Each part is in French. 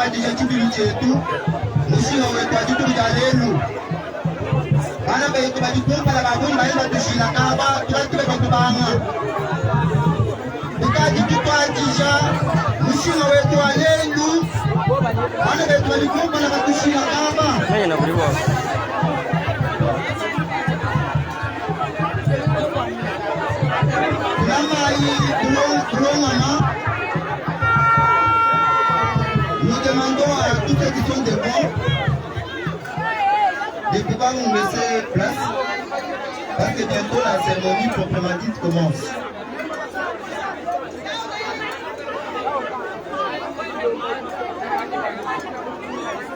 kubadilisha kibili chetu mushinga wetu ajitukuja lelu bana betu badikumpala babuni bali batushila kaba tulatule batubanga tukajitupajisha mushinga wetu wa lelu bana betu badikumpala batushila kaba nous demandons à tous ceux qui sont devant de pouvoir nous laisser place parce que bientôt la cérémonie proprement dite commence.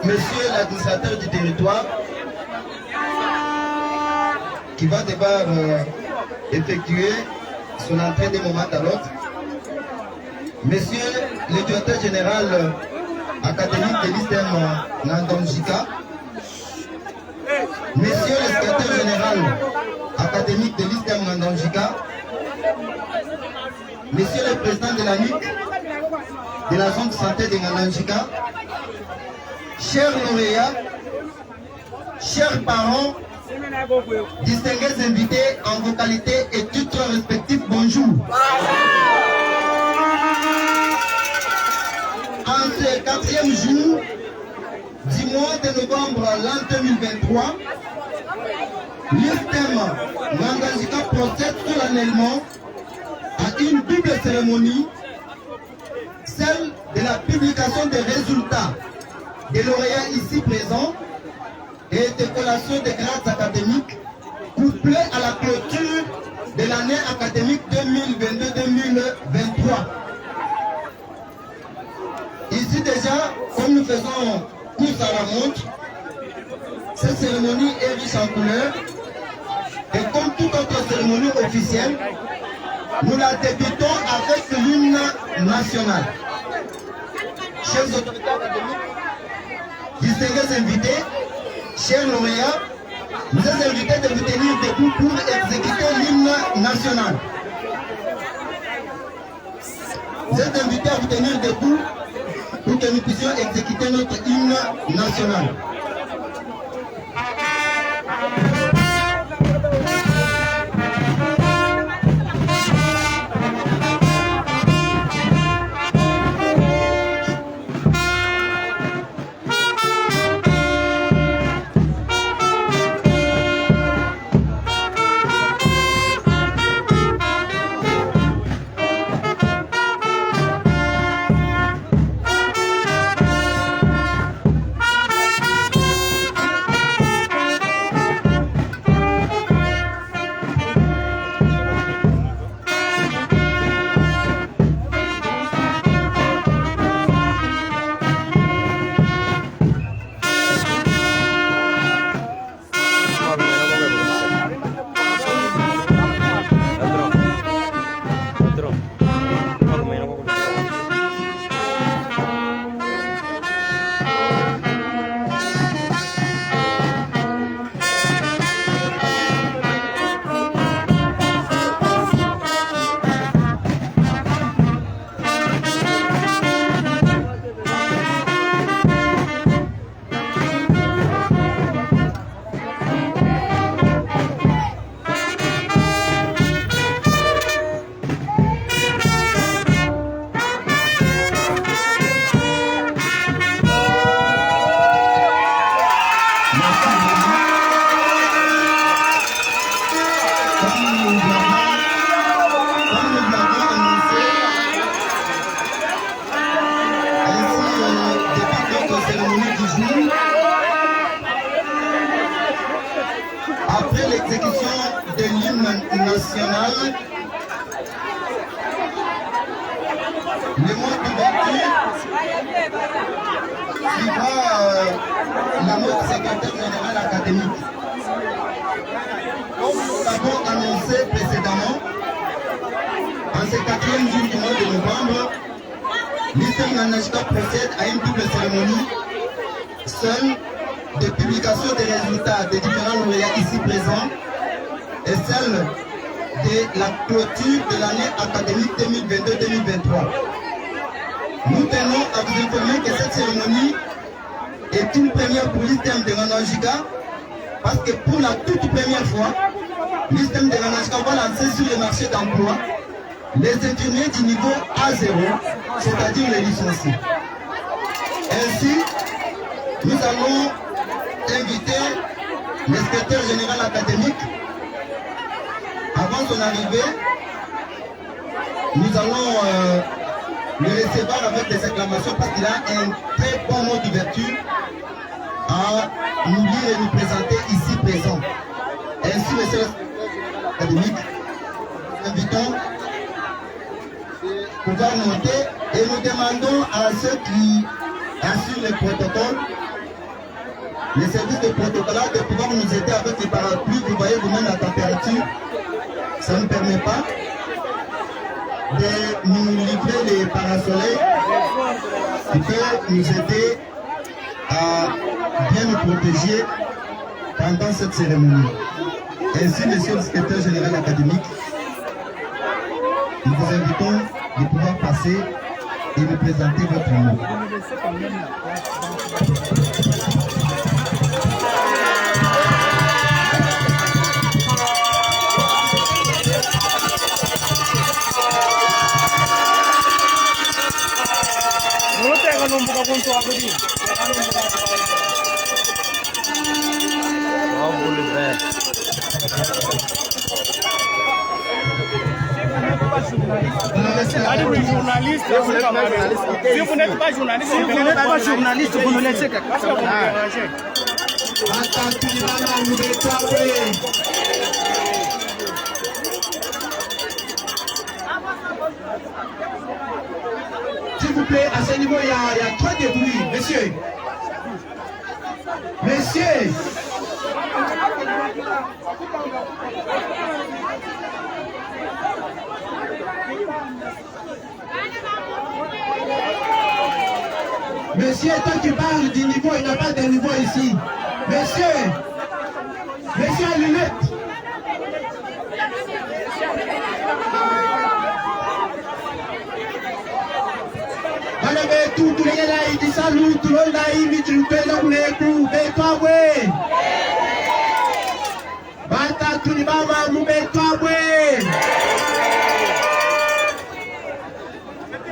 Monsieur l'administrateur du territoire qui va devoir effectuer son entrée d'un moment à l'autre. Monsieur le directeur général académique de l'ISTEM Nandonjika, Monsieur le secrétaire général académique de l'ISTEM Nandonjika, Monsieur le président de la NIC de la zone de santé de Nandonjika, chers lauréats, chers parents, distingués invités en vos qualités et titres respectifs, bonjour. En ce 4e jour du mois de novembre l'an 2023, l'ISTEM Nandonjika procède solennellement à une double cérémonie, celle de la publication des résultats des lauréats ici présents et de collation des grades académiques couplée à la clôture de l'année académique 2022-2023. Ici déjà, comme nous faisons course à la montre, cette cérémonie est riche en couleurs et comme toute autre cérémonie officielle, nous la débutons avec l'hymne national. Chers autorités académiques, distingués invités, chers lauréats, vous êtes invités de vous tenir debout pour exécuter l'hymne national. Vous êtes invités à vous tenir debout pour que nous puissions exécuter notre hymne national. Après l'exécution de l'hymne national, le mot d'ouverture suivra la note secrétaire général académique. Comme nous l'avons annoncé précédemment, en ce 4e jour du mois de novembre, l'ISTEM Nandonjika procède à une double cérémonie, seule de publication des résultats des différents lauréats ici présents et celle de la clôture de l'année académique 2022-2023. Nous tenons à vous informer que cette cérémonie est une première pour l'ISTEM de Ranangiga, parce que pour la toute première fois, l'ISTEM de Ranangiga va lancer sur le marché d'emploi les infirmiers du niveau A0, c'est-à-dire les licenciés. Ainsi, nous allons inviter le secrétaire général académique. Avant son arrivée, nous allons le recevoir avec des acclamations parce qu'il a un très bon mot d'ouverture à nous dire et nous présenter ici présent. Ainsi, monsieur le secrétaire académique, nous invitons de pouvoir monter et nous demandons à ceux qui assurent le protocole, les services de protocole, de pouvoir nous aider avec les parapluies. Vous voyez vous-même la température, ça ne permet pas de nous livrer les parasoleils qui peuvent nous aider à bien nous protéger pendant cette cérémonie. Ainsi, monsieur le secrétaire général académique, nous vous invitons de pouvoir passer et nous présenter votre nom. Si vous n'êtes pas journaliste, vous nous laissez quelque chose. S'il vous plaît, à ce niveau, il y a trop de bruit, messieurs. Messieurs. Monsieur, toi tu parles du niveau, il n'y a pas de niveau ici. Monsieur, monsieur à lunettes. Voilà, mais tout le monde là, il dit salut, tout le monde là, il dit tu peux l'emmener pour toi, ouais. Bata, tout le monde, mou, toi, ouais.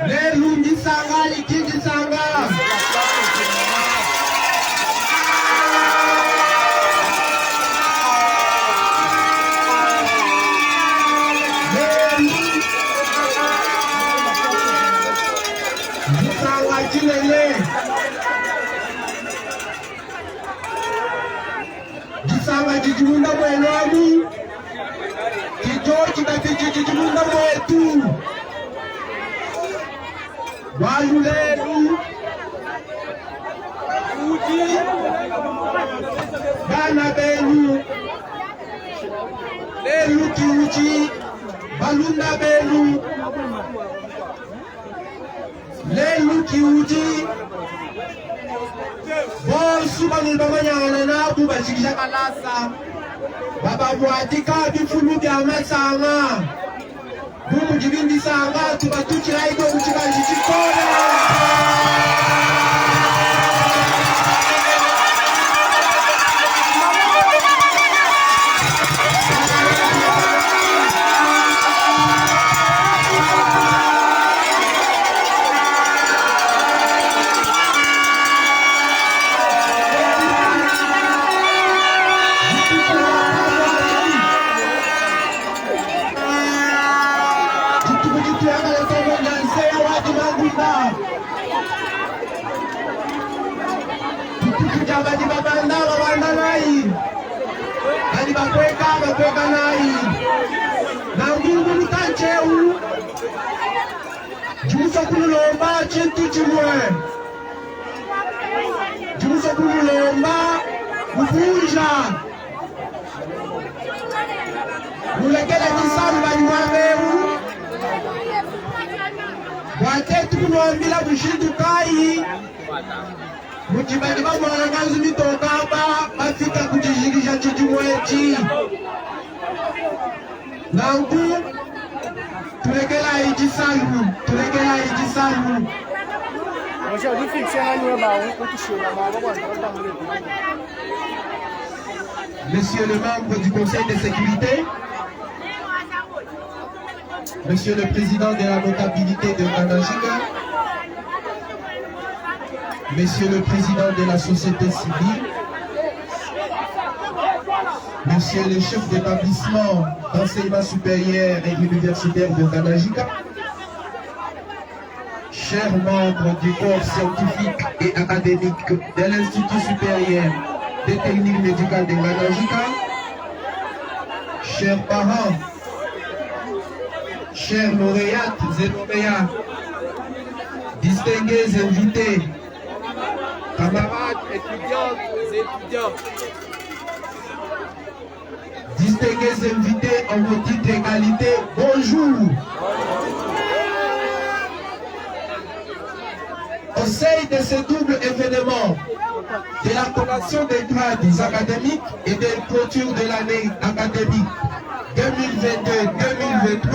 Les lungi sanga, les kiki sanga. Gisanga jijimunda mweloni kijochi jijimunda mwetu walulelu uji bana benu lelu kiuji balunda benu lelu kiuji bonsu banulba manyana na bubashikisha kalasa baba mwatika bifulu bya masanga bumujibindi sanga tubatukira ido kuchikanji chikora. Bakweka nai na ngungu mutancheu jumuso kululomba chintu chimwe jumuso kululomba kufunja mulekele kisamba nywameru watetu kunoambila bushindu kai mujibali bamwangazi mitokamba bafika kujishikisha chichimwechi nangu tulekela ijisalu Monsieur le membre du Conseil de sécurité, Monsieur le président de la notabilité de Ngandajika, Monsieur le président de la société civile, Monsieur le chef d'établissement d'enseignement supérieur et universitaire de Ngandajika, chers membres du corps scientifique et académique de l'Institut supérieur des techniques médicales de Ngandajika, chers parents, chers lauréates et lauréats, distingués invités, camarades étudiantes et étudiants, distingués invités en vos titres et qualités, bonjour. Au sein de ce double événement de la collation des grades académiques et de la clôture de l'année académique 2022-2023,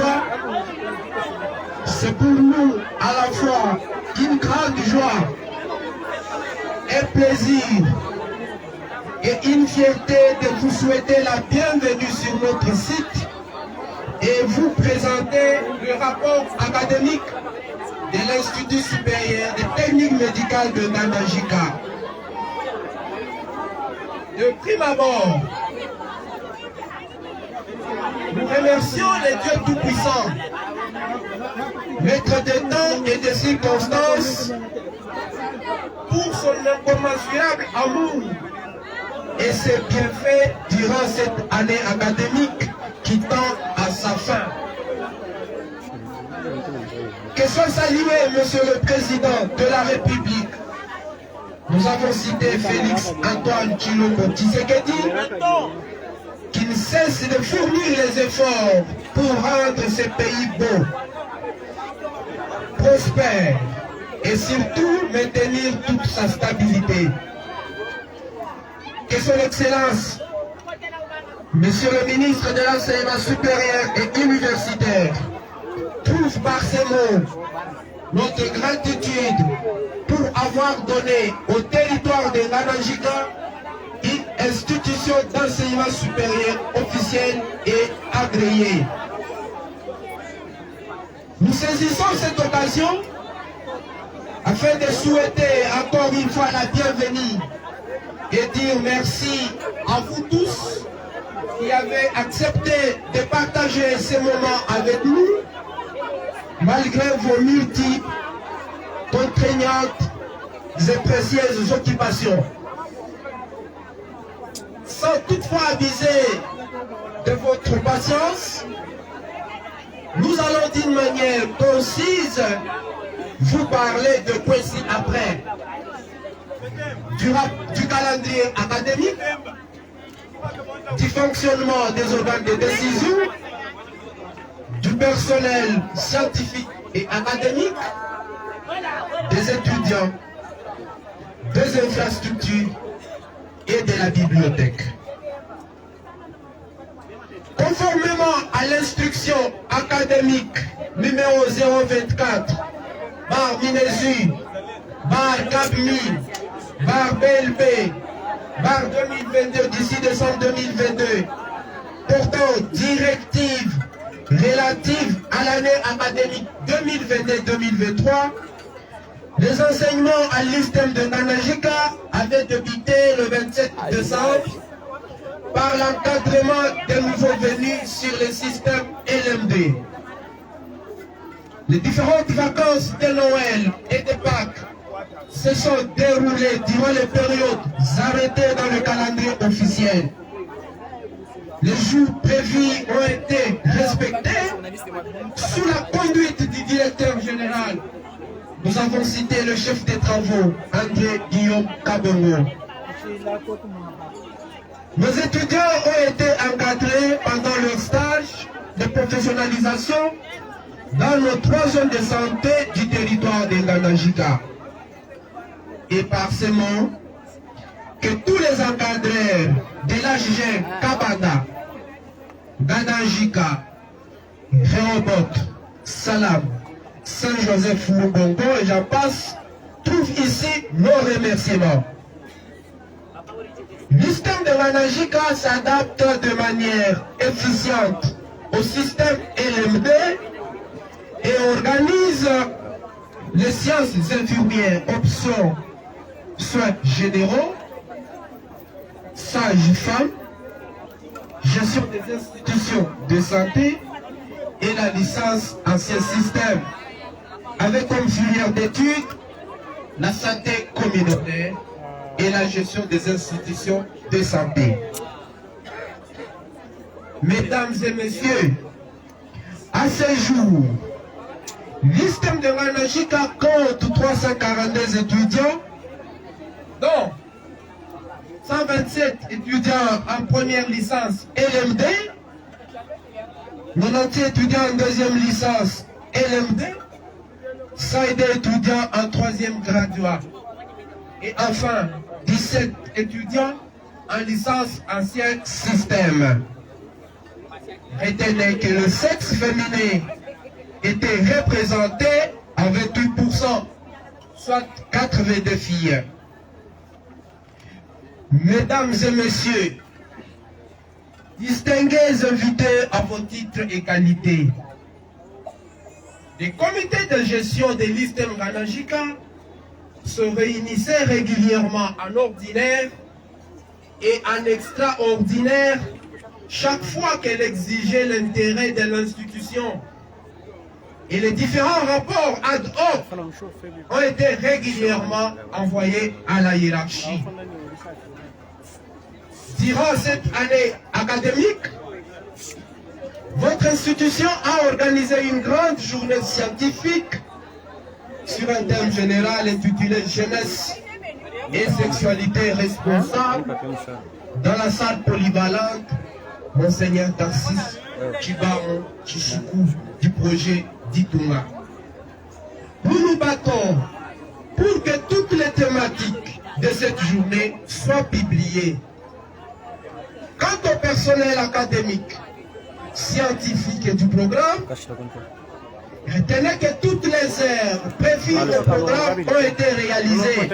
c'est pour nous à la fois une grande joie, un plaisir et une fierté de vous souhaiter la bienvenue sur notre site et vous présenter le rapport académique de l'Institut supérieur des techniques médicales de Ngandajika. De prime abord, nous remercions les dieux tout-puissants, maître de temps et de circonstances, pour son incommensurable amour et ses bienfaits durant cette année académique qui tend à sa fin. Que soit salué, Monsieur le Président de la République. Nous avons cité Félix Antoine Tshilombo Tshisekedi, qui ne cesse de fournir les efforts pour rendre ce pays beau, prospère et surtout maintenir toute sa stabilité. Que son Excellence, Monsieur le ministre de l'Enseignement supérieur et universitaire, trouve par ces mots notre gratitude pour avoir donné au territoire de Ngandajika une institution d'enseignement supérieur officielle et agréée. Nous saisissons cette occasion afin de souhaiter encore une fois la bienvenue et dire merci à vous tous qui avez accepté de partager ces moments avec nous malgré vos multiples, contraignantes et précieuses occupations. Sans toutefois abuser de votre patience, nous allons d'une manière concise vous parler de quoi ci-après. Du calendrier académique, du fonctionnement des organes de décision, du personnel scientifique et académique, des étudiants, des infrastructures et de la bibliothèque. Conformément à l'instruction académique numéro 024, bar Minesu, bar CAPMI, bar BLP, bar 2022 d'ici décembre 2022, portant directive relative à l'année académique 2022-2023, les enseignements à l'ISTEM de Ngandajika avaient débuté le 27 décembre par l'encadrement des nouveaux venus sur le système LMD. Les différentes vacances de Noël et de Pâques se sont déroulées durant les périodes arrêtées dans le calendrier officiel. Les jours prévus ont été respectés sous la conduite du directeur général. Nous avons cité le chef des travaux, André Guillaume Kabongo. Nos étudiants ont été encadrés pendant leur stage de professionnalisation dans nos 3 zones de santé du territoire de Ngandajika. Et par ces mots, que tous les encadreurs de l'HG Kabanda, Ngandajika, Rehoboth, Salam, Saint-Joseph Mougongo et j'en passe, trouvent ici nos remerciements. L'ISTEM de Wanajika s'adapte de manière efficiente au système LMD et organise les sciences infirmières, options, soins généraux, sages-femmes, gestion des institutions de santé et la licence ancien système, avec comme filière d'études la santé communautaire et la gestion des institutions de santé. Mesdames et messieurs, à ce jour, l'ISTEM de Wanajika compte 342 étudiants, dont 127 étudiants en première licence LMD, 90 étudiants en deuxième licence LMD, 102 étudiants en troisième graduat, et enfin 17 étudiants en licence ancien système. Retenez que le sexe féminin était représenté à 28%, soit 82 filles. Mesdames et messieurs, distingués invités à vos titres et qualités, les comités de gestion de l'ISTEM Wanajika se réunissaient régulièrement en ordinaire et en extraordinaire chaque fois qu'elle exigeait l'intérêt de l'institution. Et les différents rapports ad hoc ont été régulièrement envoyés à la hiérarchie. Durant cette année académique, votre institution a organisé une grande journée scientifique sur un thème général intitulé Jeunesse et sexualité responsable dans la salle polyvalente Monseigneur Tarsis Chibaron Chichikou du projet d'Itunga. Nous nous battons pour que toutes les thématiques de cette journée soient publiées. Quant au personnel académique, scientifique et du programme, retenez que toutes les heures prévues au programme ont été réalisées,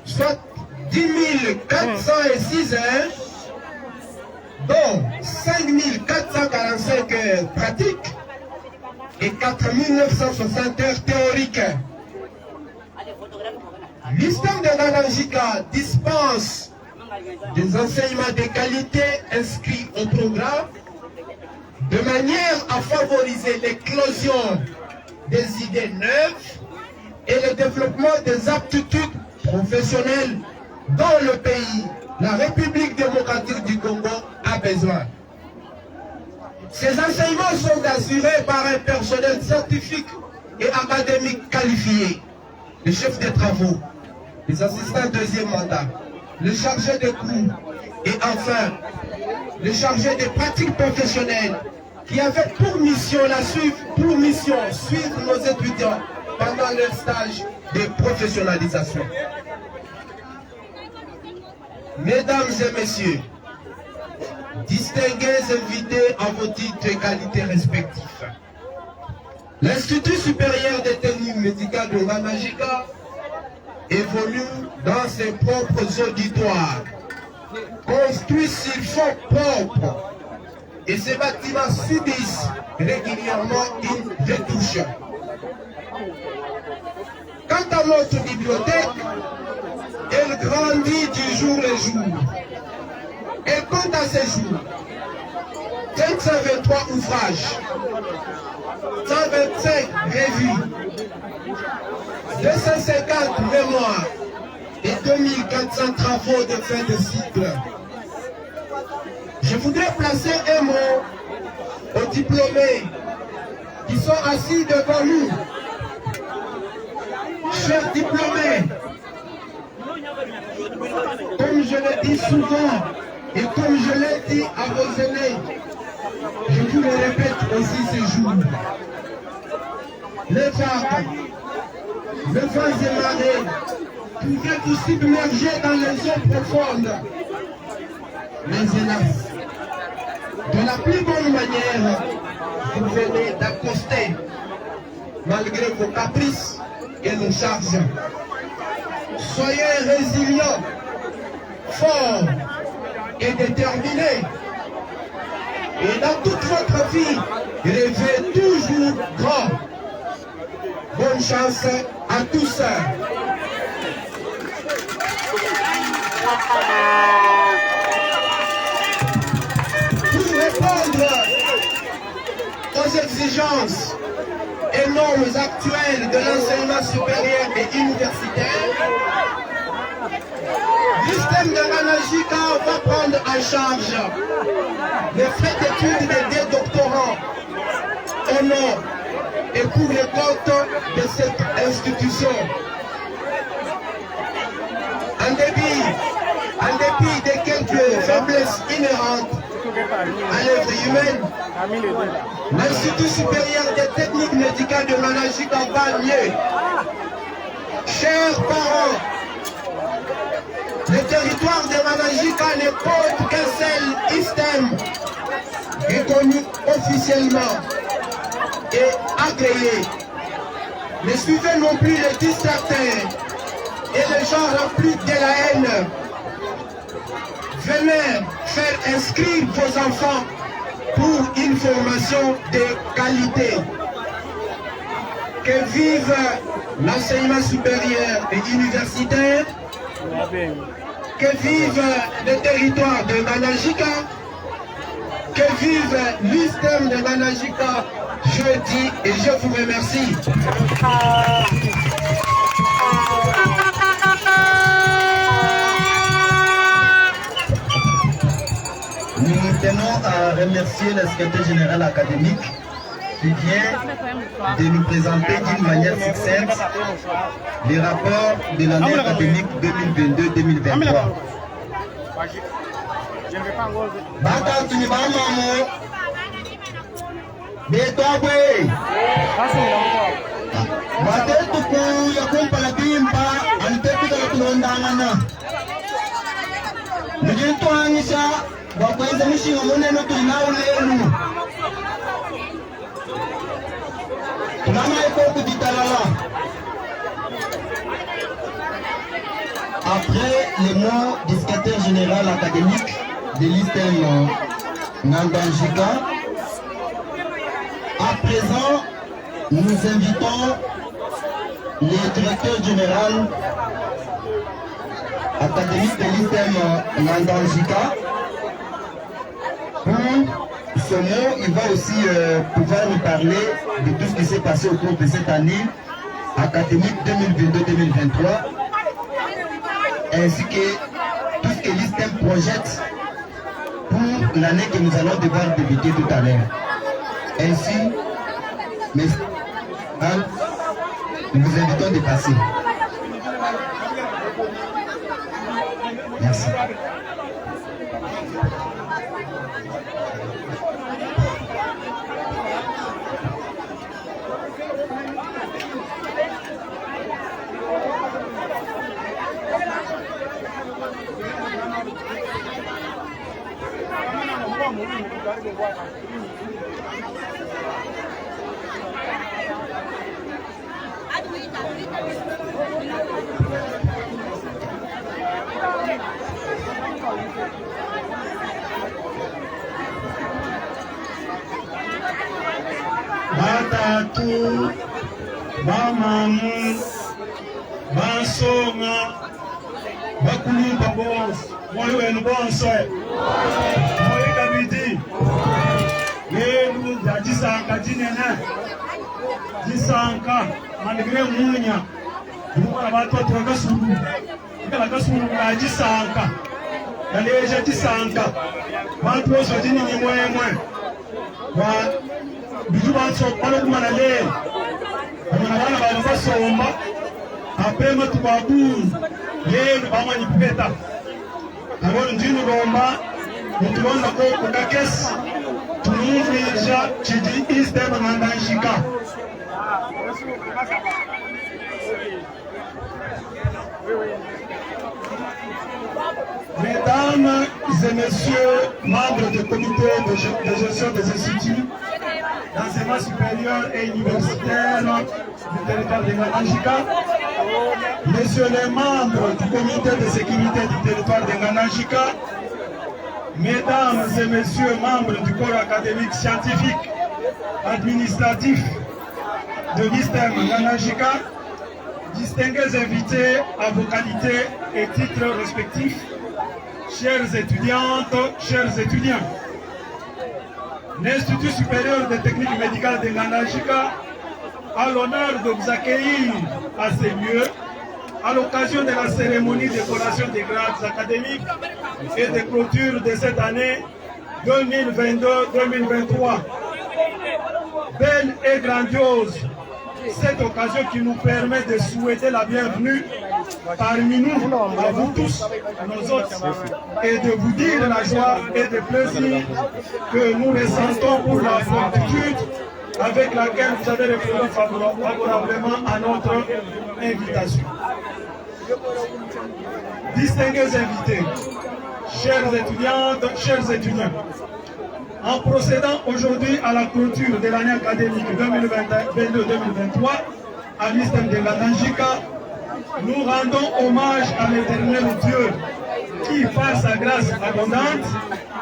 soit 10 406 heures, dont 5 445 heures pratiques et 4 960 heures théoriques. L'ISTEM de Wanajika dispense des enseignements de qualité inscrits au programme de manière à favoriser l'éclosion des idées neuves et le développement des aptitudes professionnelles dont le pays, la République démocratique du Congo, a besoin. Ces enseignements sont assurés par un personnel scientifique et académique qualifié, les chefs de travaux, les assistants deuxième mandat, les chargés de cours et enfin les chargés des pratiques professionnelles qui avaient pour mission suivre nos étudiants pendant leur stage de professionnalisation. Mesdames et messieurs, distingués invités à vos titres et qualités respectifs, l'Institut supérieur des techniques médicales de Wanajika évolue dans ses propres auditoires, construit sur fonds propres, et ces bâtiments subissent régulièrement une retouche. Quant à notre bibliothèque, elle grandit du jour au jour. Elle compte à ce jour 523 ouvrages, 125 revues, 250 mémoires et 2400 travaux de fin de cycle. Je voudrais placer un mot aux diplômés qui sont assis devant nous. Chers diplômés, comme je le dis souvent et comme je l'ai dit à vos aînés, je vous le répète aussi ce jour. Les vagues, les vents et marées pouvaient vous submerger dans les eaux profondes. Mais hélas, de la plus bonne manière, vous venez d'accoster, malgré vos caprices, et nous charge. Soyez résilients, forts et déterminés. Et dans toute votre vie, rêvez toujours grand. Bonne chance à tous. Pour répondre aux exigences et normes actuelles de l'enseignement supérieur et universitaire, le système de Manajika va prendre en charge les frais d'études des deux doctorants au nom et pour le compte de cette institution. En dépit de quelques faiblesses inhérentes à l'œuvre humaine, l'Institut supérieur des techniques médicales de Manajika va mieux. Chers parents, le territoire de Manajika ne compte qu'un seul ISTEM reconnu officiellement et agréé. Ne suivez non plus les distracteurs et les gens remplis de la haine. Venez faire inscrire vos enfants pour une formation de qualité. Que vive l'enseignement supérieur et universitaire. Que vive le territoire de Manajika. Que vive l'ISTEM de Manajika. Je dis et je vous remercie. Nous tenons à remercier le secrétaire général académique qui vient de nous présenter d'une manière succincte les rapports de l'année académique 2022-2023. Après les mots du secrétaire général académique de l'ISTEM Nandanjika, à présent, nous invitons le directeur général académique de l'ISTEM Nandanjika. Pour ce mot, il va aussi pouvoir nous parler de tout ce qui s'est passé au cours de cette année académique 2022-2023, ainsi que tout ce que l'ISTEM projette pour l'année que nous allons devoir débuter tout à l'heure. Ainsi, nous vous invitons de passer. Merci. Batatu, Bamamu, Bansonga, Bakulimba Bons, Moyo Bonsoy, Moyo Kabiti, Yenu, Jisanka, Jinena, Jisanka, Manigre Munya, Mwana Batu Wakasuru, Kasuru, Jisanka, Yaleja Jisanka, Batu Oso Jini Mwe. Biju bansopala okumala leero abaana bano basomba apema tubabulu leero bamanyi kupeta abono ndinu lomba nitulondako kukakesi tunumvija chidi ISTEM Nandanjika. Mesdames et messieurs, membres du comité de gestion des instituts, d'enseignement supérieur et universitaire du territoire de Nganajika, messieurs les membres du comité de sécurité du territoire de Nganajika, mesdames et messieurs membres du corps académique scientifique, administratif de l'ISTEM Nganajika, distingués invités à vos qualités et titres respectifs, chères étudiantes, chers étudiants, l'Institut supérieur de technique médicale de Nganajika a l'honneur de vous accueillir à ces lieux à l'occasion de la cérémonie de décoration des grades académiques et de clôture de cette année 2022-2023. Belle et grandiose, cette occasion qui nous permet de souhaiter la bienvenue parmi nous, à vous tous, nos hôtes, et de vous dire la joie et le plaisir que nous ressentons pour la promptitude avec laquelle vous avez répondu favorablement à notre invitation. Distingués invités, chères étudiantes, chers étudiants, en procédant aujourd'hui à la clôture de l'année académique 2022-2023 à l'ISTEM de Nganajika, nous rendons hommage à l'éternel Dieu qui, par sa grâce abondante,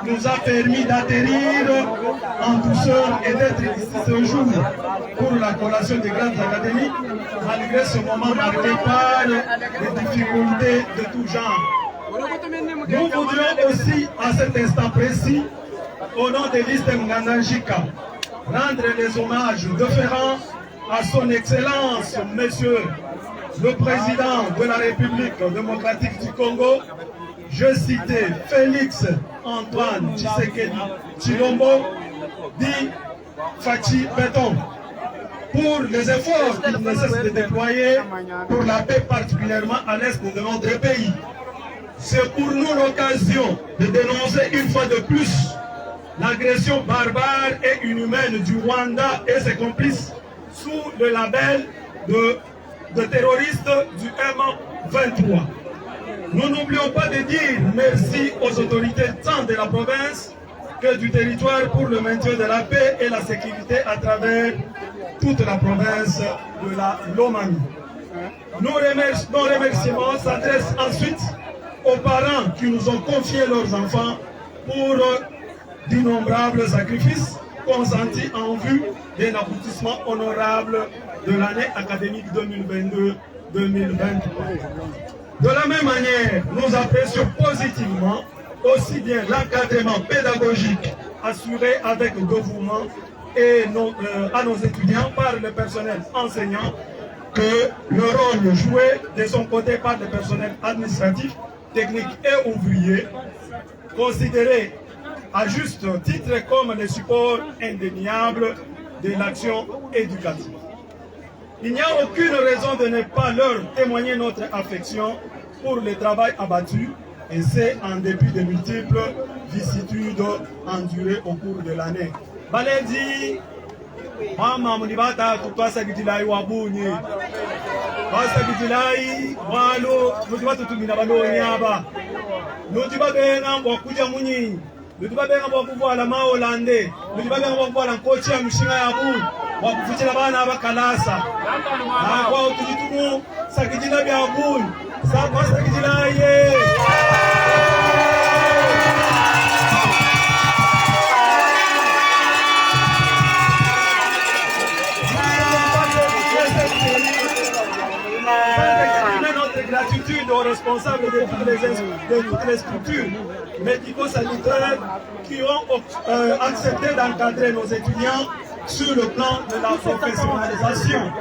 nous a permis d'atterrir en douceur et d'être ici ce jour pour la collation des grandes académiques, malgré ce moment marqué par des difficultés de tout genre. Nous voudrions aussi, à cet instant précis, au nom de l'ISTEM Nganajika, rendre les hommages déférents à son Excellence, Monsieur le Président de la République démocratique du Congo, je citais Félix Antoine Tshisekedi Tshilombo, dit Fachi Beton, pour les efforts qu'il ne cesse de déployer pour la paix, particulièrement à l'est de notre pays. C'est pour nous l'occasion de dénoncer une fois de plus l'agression barbare et inhumaine du Rwanda et ses complices sous le label de terroristes du M23. Nous n'oublions pas de dire merci aux autorités tant de la province que du territoire pour le maintien de la paix et la sécurité à travers toute la province de la Lomami. Nos remerciements s'adressent ensuite aux parents qui nous ont confié leurs enfants pour d'innombrables sacrifices consentis en vue d'un aboutissement honorable de l'année académique 2022-2023. De la même manière, nous apprécions positivement aussi bien l'encadrement pédagogique assuré avec dévouement et à nos étudiants par le personnel enseignant que le rôle joué de son côté par le personnel administratif, technique et ouvrier, considéré à juste titre comme le support indéniable de l'action éducative. Il n'y a aucune raison de ne pas leur témoigner notre affection pour le travail abattu, et c'est en dépit de multiples vicissitudes endurées au cours de l'année. Baledi, mama munibata tutwasa gidilai wabunyi. Basa gidilai walo mutibata tumina baloni aba. Nutiba benga wakuja munyi. Nutiba benga wakuvala maolande. Nutiba benga wakuvala nkochi ya mshinga ya buni. Wakufichila bana abakalasa. Na kwa utujitumu sakijila bya buni. Sapa sakijila ye. Gratitude aux responsables de toutes les structures médico-sanitaires qui ont accepté d'encadrer nos étudiants sur le plan de la professionnalisation.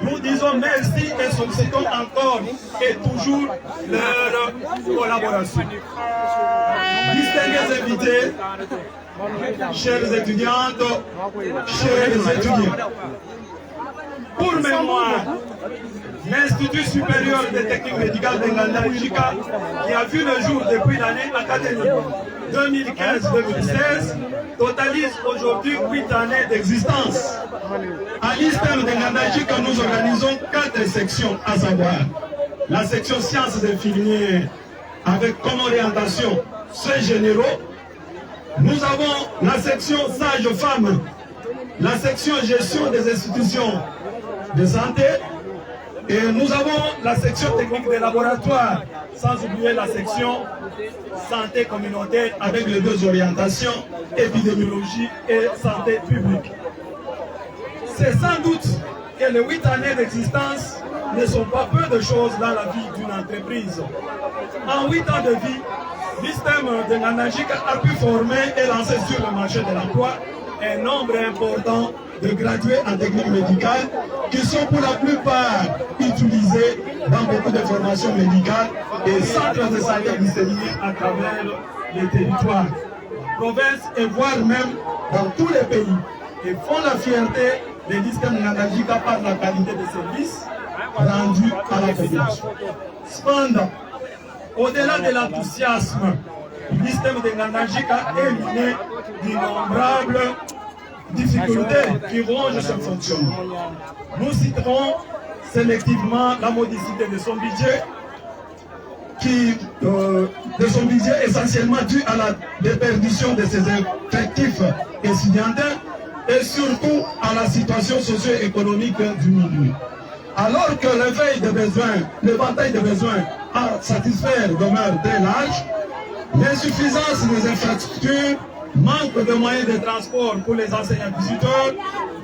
Nous disons merci et sollicitons encore et toujours leur collaboration. Distingués invités, chères étudiantes, chers étudiants, pour mémoire, l'Institut supérieur de technique médicale de Nganajika, qui a vu le jour depuis l'année académique 2015-2016, totalise aujourd'hui 8 années d'existence. À l'ISTEM de Nganajika, nous organisons 4 sections, à savoir la section sciences infirmières avec comme orientation soins généraux. Nous avons la section sages-femmes la section gestion des institutions de santé, et nous avons la section technique des laboratoires, sans oublier la section santé communautaire avec les deux orientations, épidémiologie et santé publique. C'est sans doute que les 8 années d'existence ne sont pas peu de choses dans la vie d'une entreprise. En 8 ans de vie, l'ISTEM de Nganajik a pu former et lancer sur le marché de l'emploi un nombre important de gradués en technique médicale qui sont pour la plupart utilisés dans beaucoup de formations médicales et centres de santé disséminés à travers les territoires, provinces et voire même dans tous les pays, et font la fierté de l'ISTEM de Nganajik par la qualité de services rendus à la population. Cependant, au-delà de l'enthousiasme, l'ISTEM de Nganajik a éliminé d'innombrables difficultés qui rongent son fonctionnement. Nous citerons sélectivement la modicité de son budget, essentiellement due à la déperdition de ses effectifs étudiantins et surtout à la situation socio-économique du milieu. Alors que l'éventail de besoins à satisfaire demeure très large, l'insuffisance des infrastructures, manque de moyens de transport pour les enseignants visiteurs,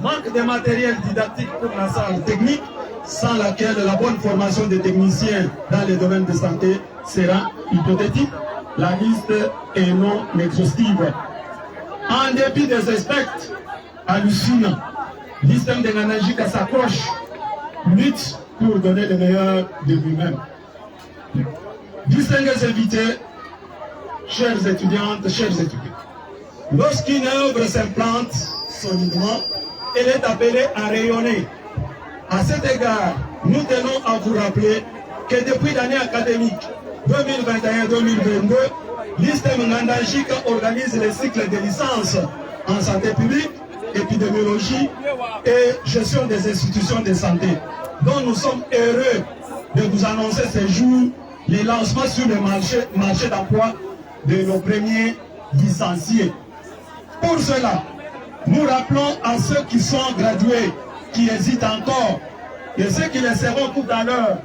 manque de matériel didactique pour la salle technique, sans laquelle la bonne formation des techniciens dans les domaines de santé sera hypothétique. La liste est non exhaustive. En dépit des aspects hallucinants, l'ISTEM de Nganajik s'accroche, lutte pour donner le meilleur de lui-même. Distingués invités, chères étudiantes, chers étudiants, lorsqu'une œuvre s'implante solidement, elle est appelée à rayonner. À cet égard, nous tenons à vous rappeler que depuis l'année académique 2021-2022, l'ISTEM Nganajik organise les cycles de licence en santé publique, épidémiologie et gestion des institutions de santé, dont nous sommes heureux de vous annoncer ces jours les lancements sur le marché d'emploi de nos premiers licenciés. Pour cela, nous rappelons à ceux qui sont gradués, qui hésitent encore, et ceux qui le seront tout à l'heure,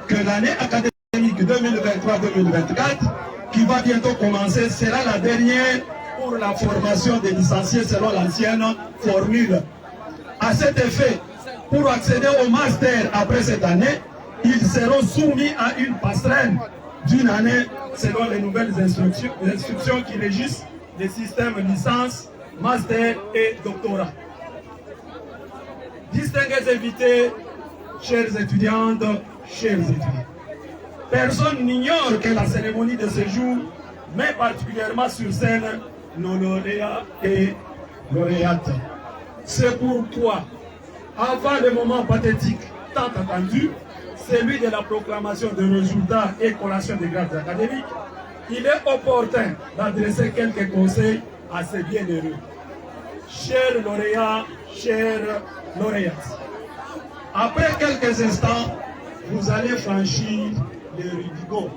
que l'année académique 2023-2024, qui va bientôt commencer, sera la dernière pour la formation des licenciés selon l'ancienne formule. À cet effet, pour accéder au master après cette année, ils seront soumis à une passerelle d'une année selon les nouvelles instructions qui régissent les systèmes licence, master et doctorat. Distingués invités, chères étudiantes, chers étudiants, personne n'ignore que la cérémonie de ce jour met particulièrement sur scène nos lauréats et lauréates. C'est pourquoi, avant le moment pathétique tant attendu, celui de la proclamation des résultats et collation des grades académiques, il est opportun d'adresser quelques conseils à ces bienheureux. Chers lauréats, chères lauréates, après quelques instants, vous allez franchir le Rubicon.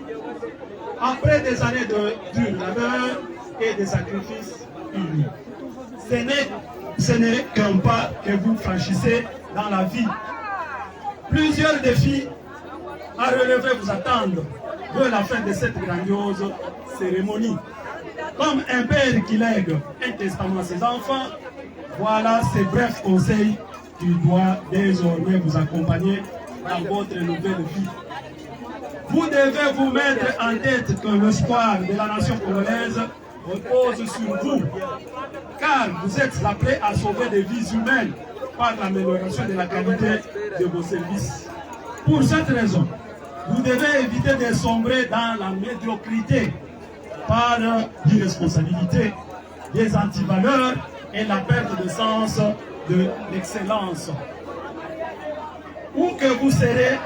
Après des années de dur labeur et de sacrifices unis, ce n'est qu'un pas que vous franchissez dans la vie. Plusieurs défis à relever vous attendent de la fin de cette grandiose cérémonie. Comme un père qui lègue un testament à ses enfants, voilà ces brefs conseils qui doivent désormais vous accompagner dans votre nouvelle vie. Vous devez vous mettre en tête que l'espoir de la nation congolaise repose sur vous, car vous êtes appelés à sauver des vies humaines par l'amélioration de la qualité de vos services. Pour cette raison, vous devez éviter de sombrer dans la médiocrité par l'irresponsabilité, les antivaleurs et la perte de sens de l'excellence. Où que vous serez,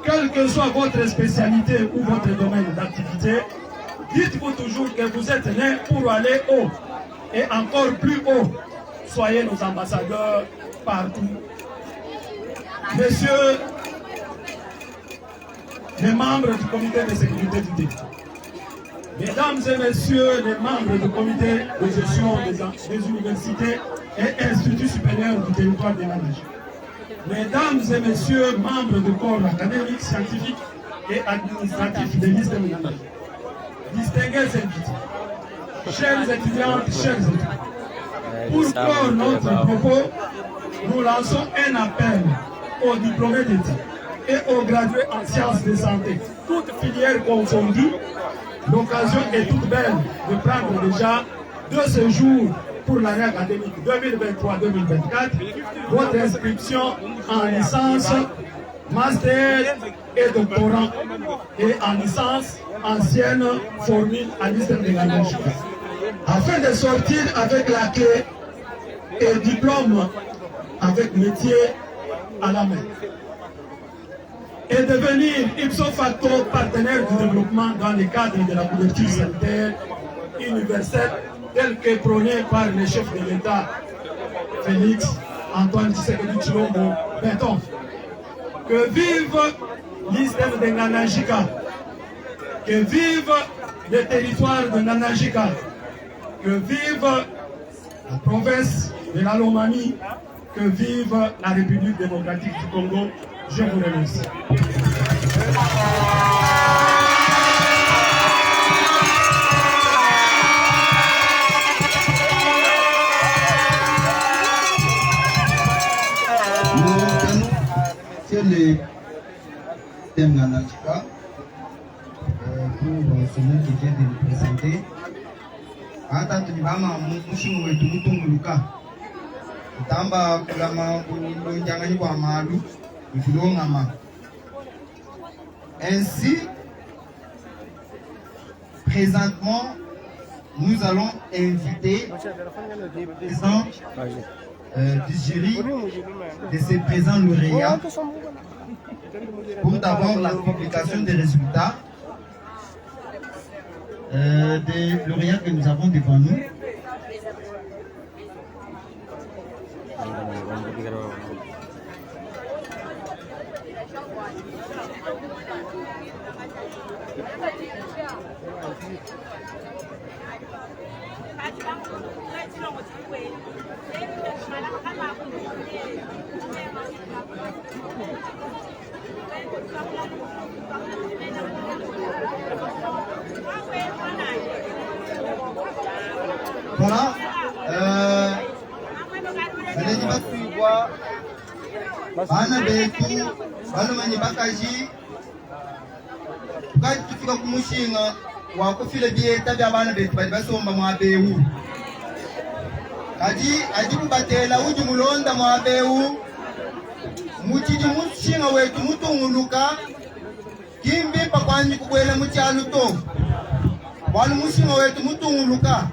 quelle que soit votre spécialité ou votre domaine d'activité, dites-vous toujours que vous êtes nés pour aller haut et encore plus haut. Soyez nos ambassadeurs partout. Messieurs les membres du comité de sécurité du député, mesdames et messieurs les membres du comité de gestion des universités et instituts supérieurs du territoire de la région. Mesdames et messieurs, membres du corps académique, scientifique et administratif de l'ISTEM Ngandajika, distingués invités, chers étudiantes, chers étudiants, pour clore notre propos, nous lançons un appel aux diplômés d'études et aux gradués en sciences de santé, toutes filières confondues. L'occasion est toute belle de prendre déjà 2 séjours pour l'année académique 2023-2024, votre inscription en licence, master et doctorat, et en licence ancienne formule à l'ISTEM de Ngandajika, afin de sortir avec la clé et diplôme avec métier à la main, et devenir ipso facto partenaire du développement dans le cadre de la couverture sanitaire universelle tel que prôné par le chef de l'État, Félix Antoine Tshisekedi Tshilombo. Béton. Que vive l'ISTEM de Ngandajika, que vive le territoire de Ngandajika, que vive la province de la Lomami, que vive la République démocratique du Congo. Je vous remercie. C'est le thème Ngandajika pour celui qui vient de nous présenter. Hata tulibama mushimu wetu mutunguluka tamba kulama kulonjangani kwa malu kulongama. Ainsi, présentement, nous allons inviter les présidents du jury de ces présents lauréats pour d'abord la publication des résultats des lauréats que nous avons devant nous. Voilà. Bana betu balumani bakaji tukati tufika kumushinga wakufile byeta bya bana betu bali basomba mwabewu kaji ajibubatela uji mulonda mwabewu muchiji mushinga wetu mutunguluka kimbi pakwanji kukwela muchalu to walu mushinga wetu mutunguluka